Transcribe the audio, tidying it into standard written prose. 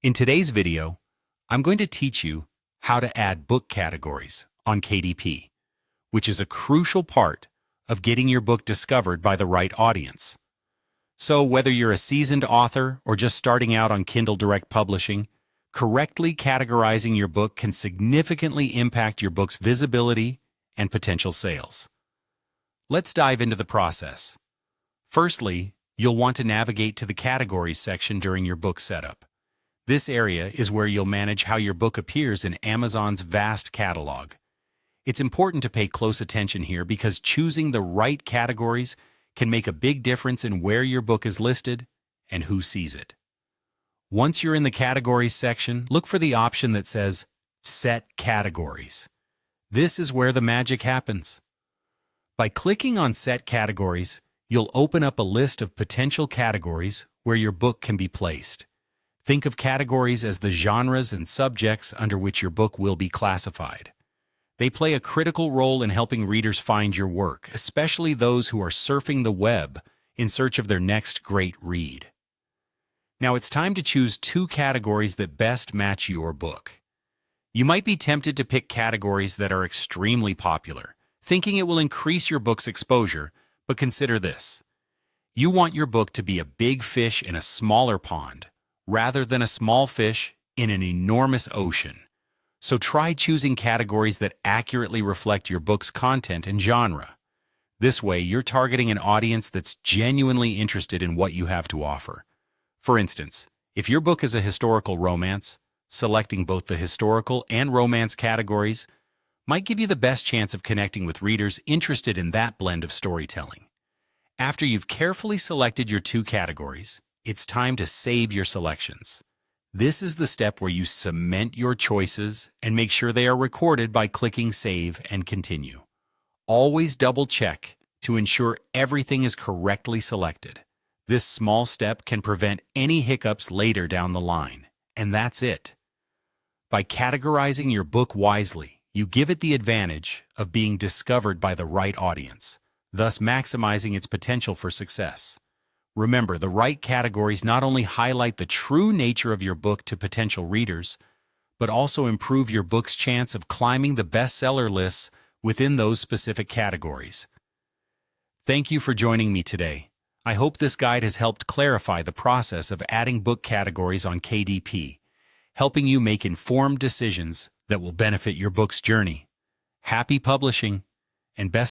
In today's video, I'm going to teach you how to add book categories on KDP, which is a crucial part of getting your book discovered by the right audience. So whether you're a seasoned author or just starting out on Kindle Direct Publishing, correctly categorizing your book can significantly impact your book's visibility and potential sales. Let's dive into the process. Firstly, you'll want to navigate to the Categories section during your book setup. This area is where you'll manage how your book appears in Amazon's vast catalog. It's important to pay close attention here because choosing the right categories can make a big difference in where your book is listed and who sees it. Once you're in the Categories section, look for the option that says Set Categories. This is where the magic happens. By clicking on Set Categories, you'll open up a list of potential categories where your book can be placed. Think of categories as the genres and subjects under which your book will be classified. They play a critical role in helping readers find your work, especially those who are surfing the web in search of their next great read. Now it's time to choose two categories that best match your book. You might be tempted to pick categories that are extremely popular, thinking it will increase your book's exposure, but consider this. You want your book to be a big fish in a smaller pond, rather than a small fish in an enormous ocean. So try choosing categories that accurately reflect your book's content and genre. This way, you're targeting an audience that's genuinely interested in what you have to offer. For instance, if your book is a historical romance, selecting both the historical and romance categories might give you the best chance of connecting with readers interested in that blend of storytelling. After you've carefully selected your two categories, it's time to save your selections. This is the step where you cement your choices and make sure they are recorded by clicking Save and Continue. Always double-check to ensure everything is correctly selected. This small step can prevent any hiccups later down the line, and that's it. By categorizing your book wisely, you give it the advantage of being discovered by the right audience, thus maximizing its potential for success. Remember, the right categories not only highlight the true nature of your book to potential readers, but also improve your book's chance of climbing the bestseller lists within those specific categories. Thank you for joining me today. I hope this guide has helped clarify the process of adding book categories on KDP, helping you make informed decisions that will benefit your book's journey. Happy publishing, and best